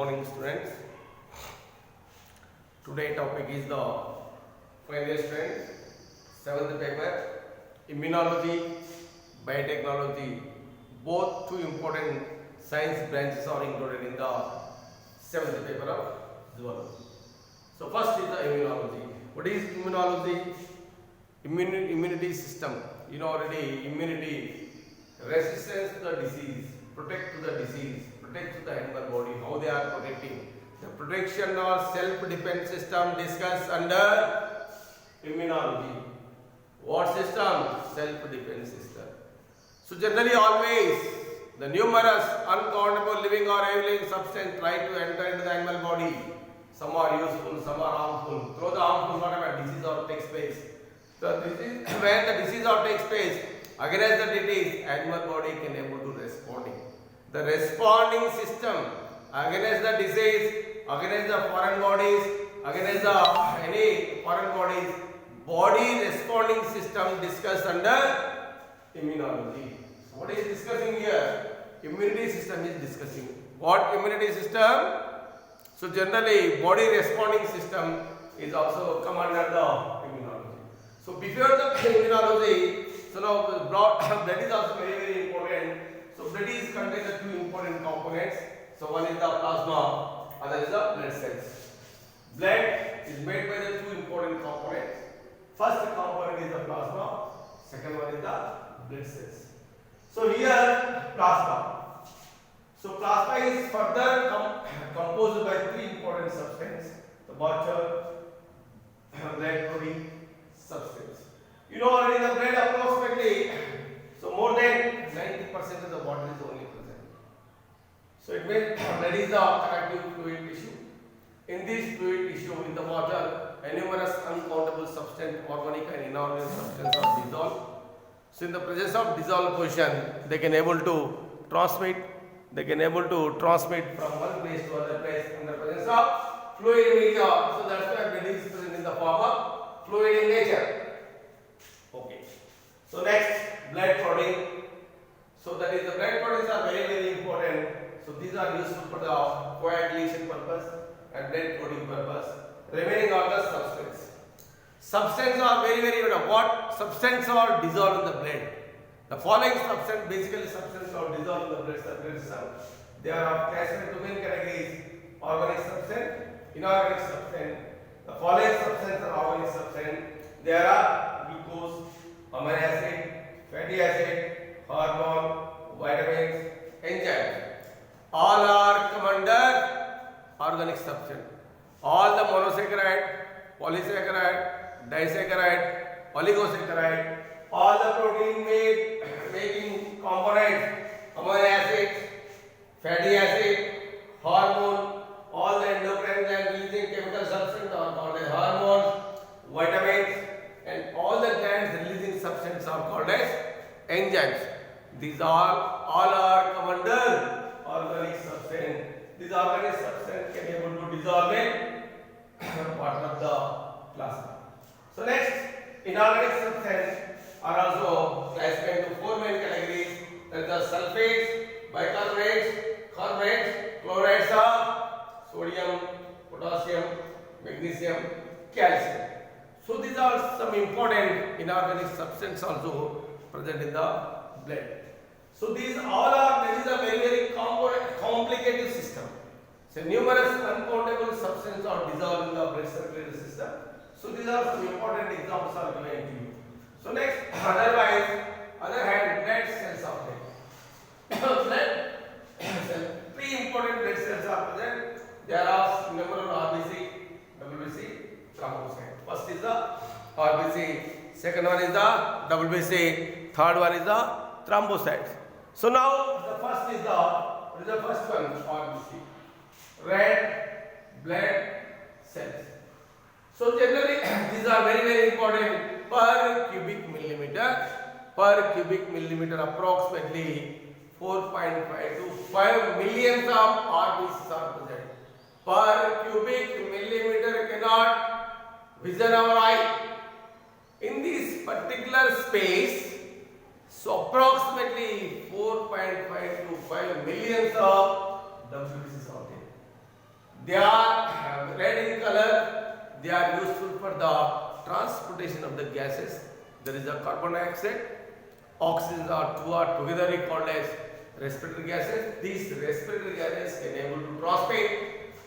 morning, students. Today topic is the final year students, 7th paper, immunology, biotechnology. Both two important science branches are included in the 7th paper of zoology. So first is the immunology. What is immunology? Immunity system. You know already, immunity, resistance to the disease, protect to the disease, protect to the animal body, how they are protecting. The protection or self-defense system discussed under immunology. What system? Self-defense system. So generally always the numerous uncountable living or alien substance try to enter into the animal body. Some are useful, some are harmful. Through the harmful, whatever disease or takes place. So this is when the disease or takes place, against the disease, animal body can able to responding. The responding system against the disease, against the foreign bodies, against the any foreign bodies, body responding system discussed under immunology. So what is discussing here? Immunity system is discussing. What immunity system? So generally body responding system is also come under the immunology. So before the immunology, so now blood is also very important. So blood is contains the two important components. So one is the plasma, other is the blood cells. Blood is made by the two important components. First component is the plasma, second one is the blood cells. So here plasma. So plasma is further composed by three important substances: the water, blood protein, substance. You know already the blood approximately, so more than 90% of the water is only present. So it means that is the connective fluid tissue. In this fluid tissue, in the water, numerous uncountable substance, organic and inorganic substance are dissolved. So in the presence of dissolved position, they can able to transmit. They can able to transmit from one place to other place in the presence of fluid media. So that's why blood is present in the form of fluid in nature. Okay. So next, blood protein. So that is the blood proteins are very important. So these are useful for the coagulation purpose and blood protein purpose. Remaining are the substance. Substance are very important. What substance are dissolved in the blood? The following substance, basically substance are dissolved in the blood system. They are classified into main categories: organic substance, inorganic substance. The following substances are organic substance. There are glucose, amino acid, fatty acid, hormone, vitamins, enzymes. All are come under organic substance. All the monosaccharide, polysaccharide, disaccharide, oligosaccharide, all the protein making components, amino acids, fatty acid, hormone, all the endocrine and releasing chemical substances are called as hormones, vitamins, and all the glands releasing substances are called as enzymes. These all are come under organic substance. These organic substance can be able to dissolve in part of the plasma. So next, inorganic substance are also classified into four main categories. That the sulfates, bicarbonates, carbonates, chlorides of sodium, potassium, magnesium, calcium. So these are some important inorganic substances also present in the blood. So these all are, there is a very complicated system. So numerous uncountable substances are dissolved in the blood circulatory system. So these are some important examples are given to you. So next, other hand, blood cells are there. Blood cell, three important blood cells are present. There are number of RBC, WBC, thrombocyte. First is the RBC, second one is the WBC, third one is the thrombocytes. So now the first is the first one, RBC, red blood cells. So generally these are very important. Per cubic millimeter approximately 4.5 to 5 millions of RBCs are present. Per cubic millimeter cannot vision our eye. In this particular space, so approximately 4.5 to 5 millions of WBCs are there. They are red in color. They are useful for the transportation of the gases. There is a carbon dioxide, oxygen are together called as respiratory gases. These respiratory gases can able to transport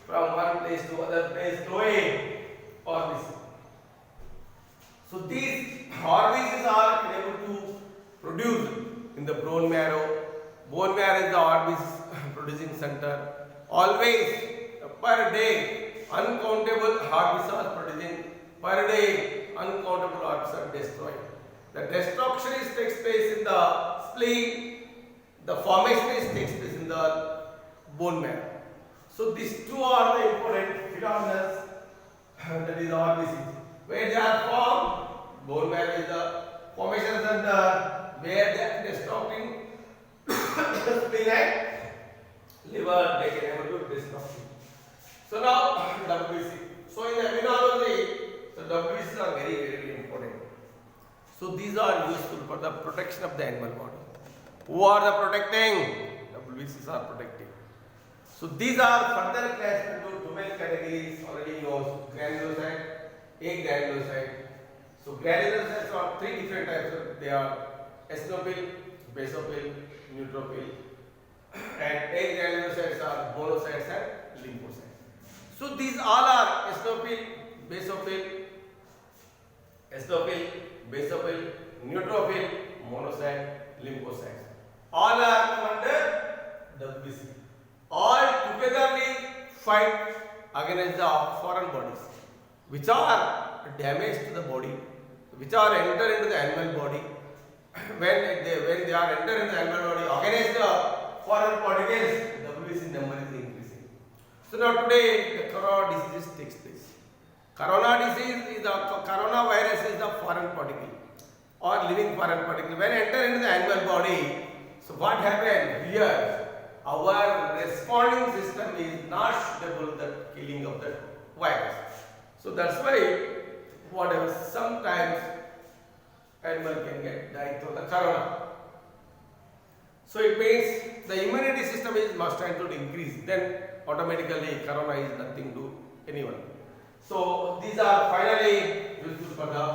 from one place to other place through a orifice. So these orifices are able to produce in the bone marrow. Bone marrow is the orifice producing center. Always per day uncountable orifices are producing per day uncountable orifices are destroyed. The destruction takes place in the spleen. The formation takes place in the bone marrow. So these two are the important phenomena that is orifices. Where they are formed, bone marrow is the formation center where they are destructing the spleen and liver, they can able to destruct. So now WBC. So in immunology, so WBCs are very important. So these are useful for the protection of the animal body. Who are the protecting? WBCs are protecting. So these are further classified into 12 categories. Already knows granulocyte, agranulocyte. So granulocytes are three different types. They are eosinophil, basophil, neutrophil, and agranulocytes are monocytes and lymphocytes. So these all are eosinophil, basophil, neutrophil, monocyte, lymphocytes. All are under WBC. All togetherly fight against the foreign bodies, which are damage to the body, which are enter into the animal body. When they are enter in the animal body against the foreign particles, WBC number is increasing. So now today the corona disease takes place. Coronavirus is the foreign particle or living foreign particle. When enter into the animal body, so what happened here? Our responding system is not suitable to the killing of the virus. So that's why whatever sometimes animal can get died through the corona. So it means the immunity system is must tend to increase. Then automatically corona is nothing to anyone. So these are finally useful for the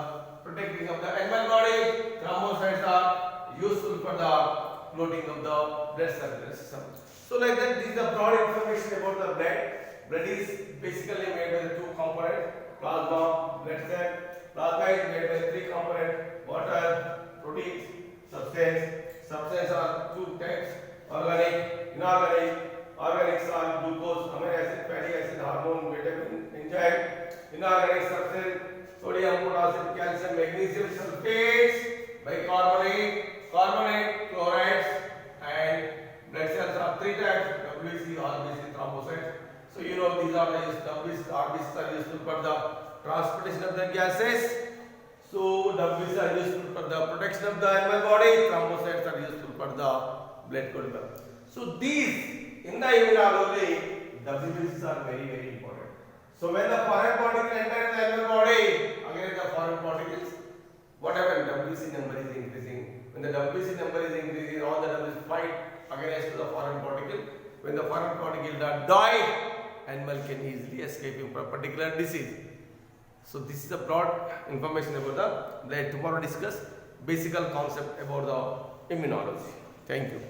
protecting of the animal body. Thrombocytes are useful for the clotting of the blood circulation system. So like that, this is the broad information about the blood. Blood is basically made by the two components: plasma, blood cell. Plasma is made by three components: water, proteins, substance. Substance are two types: organic, inorganic. Organics are glucose, amino acid, fatty acid, hormone, vitamin, enzyme. Inorganic substance: sodium, potassium, calcium, magnesium, sulfates, bicarbonate, carbonate, chlorides, and blood cells are three types: WBC, RBC, thrombocytes. So you know these are the WBC, RBCs are useful for the transportation of the gases. So WBCs are useful for the protection of the animal body. Thrombocytes are useful for the blood clotting. So these in the immunology, WBCs are very important. So when the foreign particle enter in the animal body against the foreign particles, what happens? WBC number is increasing. When the WBC number is increasing, all the WBCs fight against the foreign particle. When the foreign particle die, animal can easily escape from a particular disease. So this is the broad information about the blood. Tomorrow discuss basic concept about the immunology. Thank you.